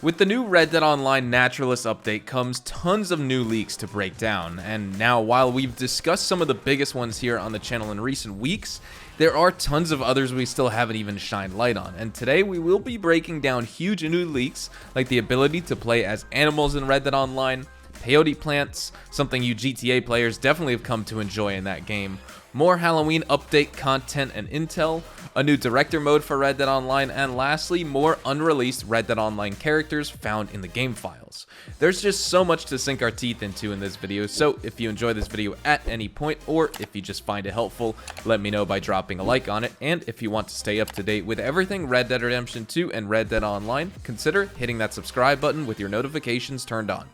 With the new Red Dead Online Naturalist update comes tons of new leaks to break down, and now while we've discussed some of the biggest ones here on the channel in recent weeks, there are tons of others we still haven't even shined light on, and today we will be breaking down huge new leaks like the ability to play as animals in Red Dead Online, peyote plants, something you GTA players definitely have come to enjoy in that game, more Halloween update content and intel, a new director mode for Red Dead Online, and lastly, more unreleased Red Dead Online characters found in the game files. There's just so much to sink our teeth into in this video, so if you enjoy this video at any point, or if you just find it helpful, let me know by dropping a like on it, and if you want to stay up to date with everything Red Dead Redemption 2 and Red Dead Online, consider hitting that subscribe button with your notifications turned on.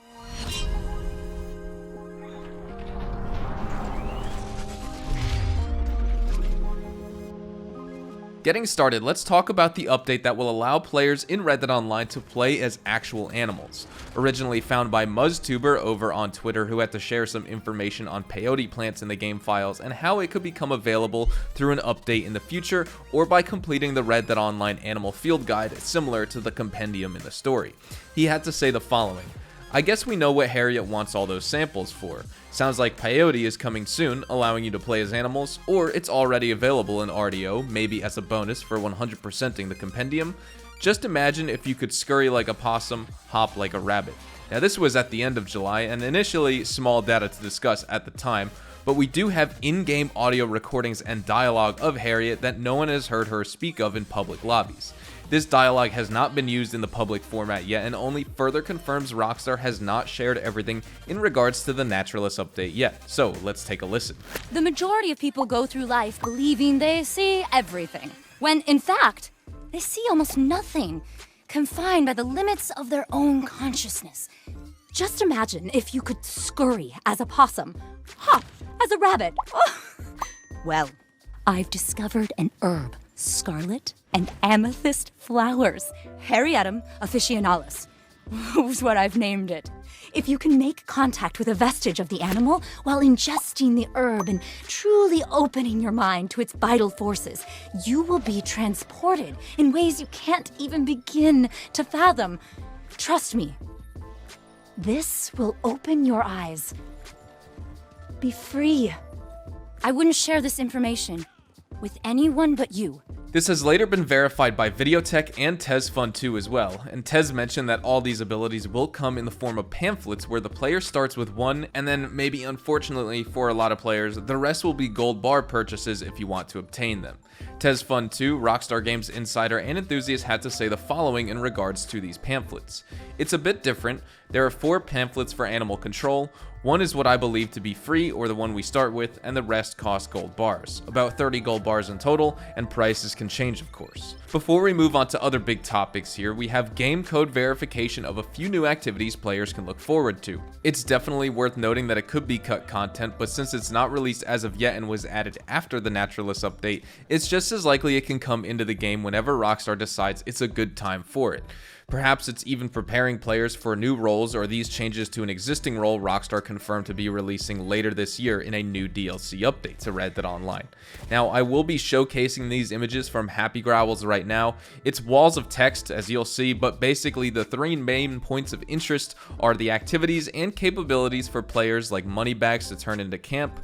Getting started, let's talk about the update that will allow players in Red Dead Online to play as actual animals. Originally found by MuzTuber over on Twitter, who had to share some information on peyote plants in the game files and how it could become available through an update in the future or by completing the Red Dead Online Animal Field Guide similar to the compendium in the story. He had to say the following: I guess we know what Harriet wants all those samples for. Sounds like peyote is coming soon, allowing you to play as animals, or it's already available in RDO, maybe as a bonus for 100%ing the compendium. Just imagine if you could scurry like a possum, hop like a rabbit. Now this was at the end of July, and initially small data to discuss at the time, but we do have in-game audio recordings and dialogue of Harriet that no one has heard her speak of in public lobbies. This dialogue has not been used in the public format yet and only further confirms Rockstar has not shared everything in regards to the Naturalist update yet, so let's take a listen. The majority of people go through life believing they see everything, when in fact, they see almost nothing, confined by the limits of their own consciousness. Just imagine if you could scurry as a possum, hop as a rabbit. Well, I've discovered an herb, scarlet and amethyst flowers, Harrietum officinalis, was what I've named it. If you can make contact with a vestige of the animal while ingesting the herb and truly opening your mind to its vital forces, you will be transported in ways you can't even begin to fathom. Trust me, this will open your eyes. Be free. I wouldn't share this information with anyone but you. This has later been verified by Videotech and TezFun2 as well, and Tez mentioned that all these abilities will come in the form of pamphlets where the player starts with one, and then maybe unfortunately for a lot of players, the rest will be gold bar purchases if you want to obtain them. TezFun2, Rockstar Games insider and enthusiast, had to say the following in regards to these pamphlets. It's a bit different. There are 4 pamphlets for animal control. One is what I believe to be free, or the one we start with, and the rest cost gold bars. About 30 gold bars in total, and prices can change of course. Before we move on to other big topics here, we have game code verification of a few new activities players can look forward to. It's definitely worth noting that it could be cut content, but since it's not released as of yet and was added after the Naturalist update, it's just as likely it can come into the game whenever Rockstar decides it's a good time for it. Perhaps it's even preparing players for new roles or these changes to an existing role Rockstar confirmed to be releasing later this year in a new DLC update to Red Dead Online. Now, I will be showcasing these images from Happygrowls right now. It's walls of text, as you'll see, but basically the 3 main points of interest are the activities and capabilities for players like moneybags to turn into camp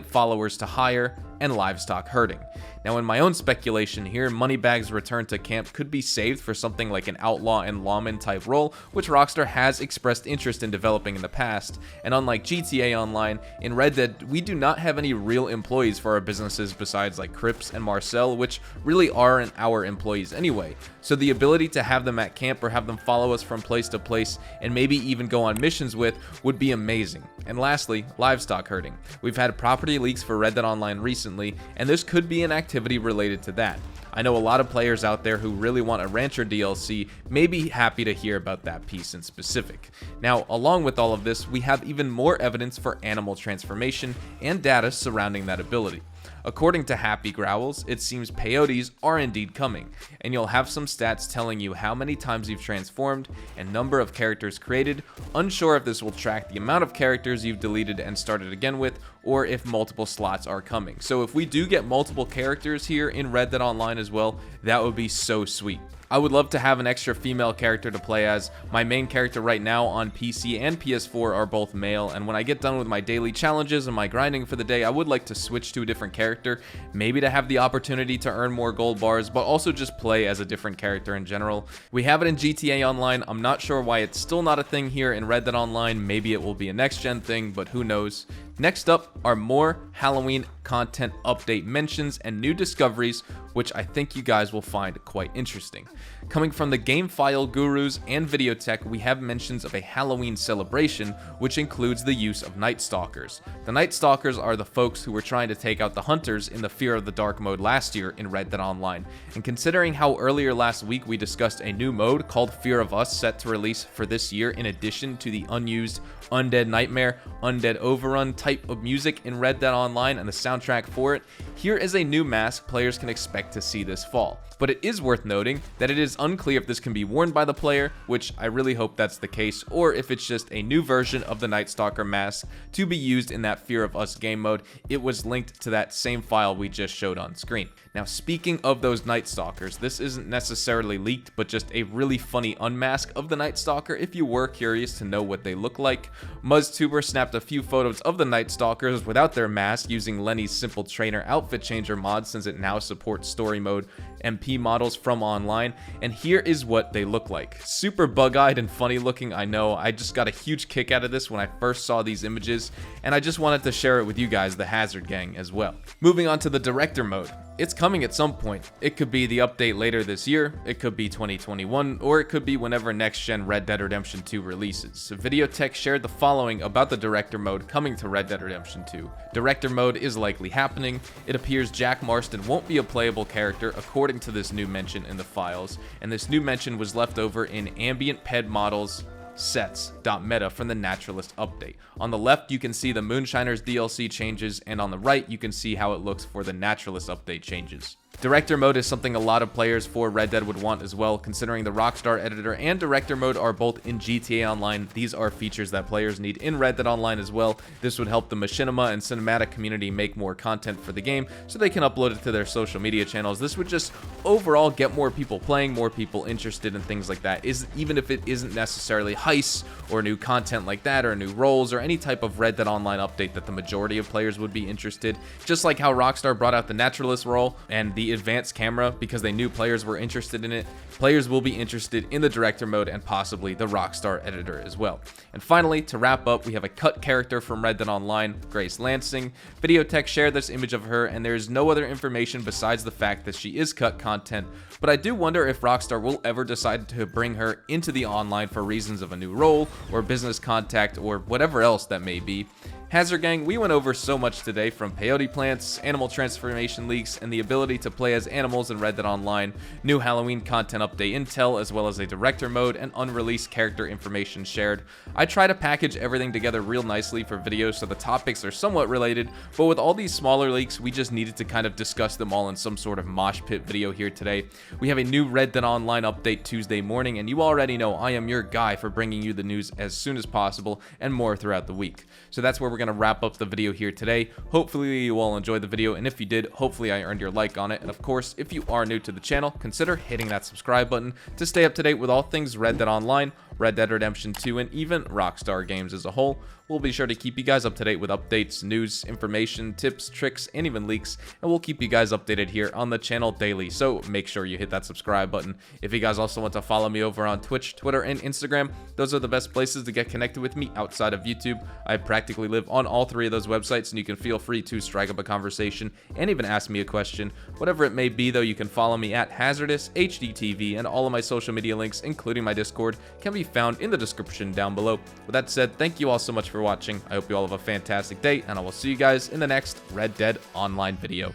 followers to hire, and livestock herding. Now in my own speculation here, moneybags return to camp could be saved for something like an outlaw and lawman type role, which Rockstar has expressed interest in developing in the past, and unlike GTA Online, in Red Dead we do not have any real employees for our businesses besides like Crips and Marcel, which really aren't our employees anyway, so the ability to have them at camp or have them follow us from place to place and maybe even go on missions with would be amazing. And lastly, livestock herding. We've had property leaks for Red Dead Online recently, and this could be an activity related to that. I know a lot of players out there who really want a Rancher DLC may be happy to hear about that piece in specific. Now, along with all of this, we have even more evidence for animal transformation and data surrounding that ability. According to Happygrowls, it seems peyotes are indeed coming, and you'll have some stats telling you how many times you've transformed and number of characters created. Unsure if this will track the amount of characters you've deleted and started again with, or if multiple slots are coming. So if we do get multiple characters here in Red Dead Online as well, that would be so sweet. I would love to have an extra female character to play as. My main character right now on PC and PS4 are both male, and when I get done with my daily challenges and my grinding for the day, I would like to switch to a different character, maybe to have the opportunity to earn more gold bars, but also just play as a different character in general. We have it in GTA Online. I'm not sure why it's still not a thing here in Red Dead Online. Maybe it will be a next-gen thing, but who knows. Next up are more Halloween content update mentions and new discoveries, which I think you guys will find quite interesting. Coming from the game file gurus and Videotech, we have mentions of a Halloween celebration, which includes the use of Night Stalkers. The Night Stalkers are the folks who were trying to take out the Hunters in the Fear of the Dark mode last year in Red Dead Online. And considering how earlier last week we discussed a new mode called Fear of Us set to release for this year in addition to the unused Undead Nightmare, Undead Overrun type of music in Red Dead Online and the soundtrack for it, here is a new mask players can expect to see this fall. But it is worth noting that it is unclear if this can be worn by the player, which I really hope that's the case, or if it's just a new version of the Night Stalker mask to be used in that Fear of Us game mode. It was linked to that same file we just showed on screen. Now, speaking of those Night Stalkers, this isn't necessarily leaked, but just a really funny unmask of the Night Stalker if you were curious to know what they look like. MuzTuber snapped a few photos of the Night Stalkers without their mask using Lenny's Simple Trainer Outfit Changer mod, since it now supports story mode MP models from online, and here is what they look like. Super bug-eyed and funny looking, I know. I just got a huge kick out of this when I first saw these images, and I just wanted to share it with you guys, the Hazard Gang, as well. Moving on to the Director mode. It's coming at some point. It could be the update later this year, it could be 2021, or it could be whenever next-gen Red Dead Redemption 2 releases. Videotech shared the following about the Director mode coming to Red Dead Redemption 2. Director mode is likely happening. It appears Jack Marston won't be a playable character according to this new mention in the files, and this new mention was left over in ambient ped models sets.meta from the Naturalist update. On the left, you can see the Moonshiners DLC changes, and on the right, you can see how it looks for the Naturalist update changes. Director mode is something a lot of players for Red Dead would want as well, considering the Rockstar editor and Director mode are both in GTA Online. These are features that players need in Red Dead Online as well. This would help the machinima and cinematic community make more content for the game so they can upload it to their social media channels. This would just overall get more people playing, more people interested in things like that, even if it isn't necessarily heists or new content like that or new roles or any type of Red Dead Online update that the majority of players would be interested. Just like how Rockstar brought out the Naturalist role and the advanced camera because they knew players were interested in it, players will be interested in the Director mode and possibly the Rockstar editor as well. And finally, to wrap up, we have a cut character from Red Dead Online, Grace Lansing. Videotech shared this image of her, and there is no other information besides the fact that she is cut content, but I do wonder if Rockstar will ever decide to bring her into the online for reasons of a new role or business contact or whatever else that may be. Hazard Gang, we went over so much today, from peyote plants, animal transformation leaks, and the ability to play as animals in Red Dead Online, new Halloween content update intel, as well as a Director mode and unreleased character information shared. I try to package everything together real nicely for videos so the topics are somewhat related, but with all these smaller leaks, we just needed to kind of discuss them all in some sort of mosh pit video here today. We have a new Red Dead Online update Tuesday morning, and you already know I am your guy for bringing you the news as soon as possible and more throughout the week. So that's where we're going to wrap up the video here today. Hopefully you all enjoyed the video, and if you did, hopefully I earned your like on it. And of course, if you are new to the channel, consider hitting that subscribe button to stay up to date with all things Red Dead Online, Red Dead Redemption 2, and even Rockstar games as a whole. We'll be sure to keep you guys up to date with updates, news, information, tips, tricks, and even leaks, and we'll keep you guys updated here on the channel daily, so make sure you hit that subscribe button. If you guys also want to follow me over on Twitch, Twitter, and Instagram, those are the best places to get connected with me outside of YouTube. I practically live on all three of those websites, and you can feel free to strike up a conversation and even ask me a question. Whatever it may be, though, you can follow me at Hazardous HDTV, and all of my social media links, including my Discord, can be found in the description down below. With that said, thank you all so much for watching. I hope you all have a fantastic day, and I will see you guys in the next Red Dead Online video.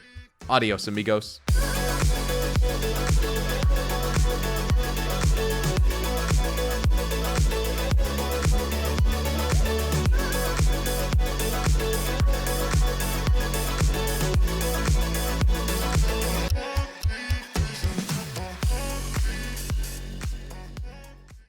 Adios, amigos.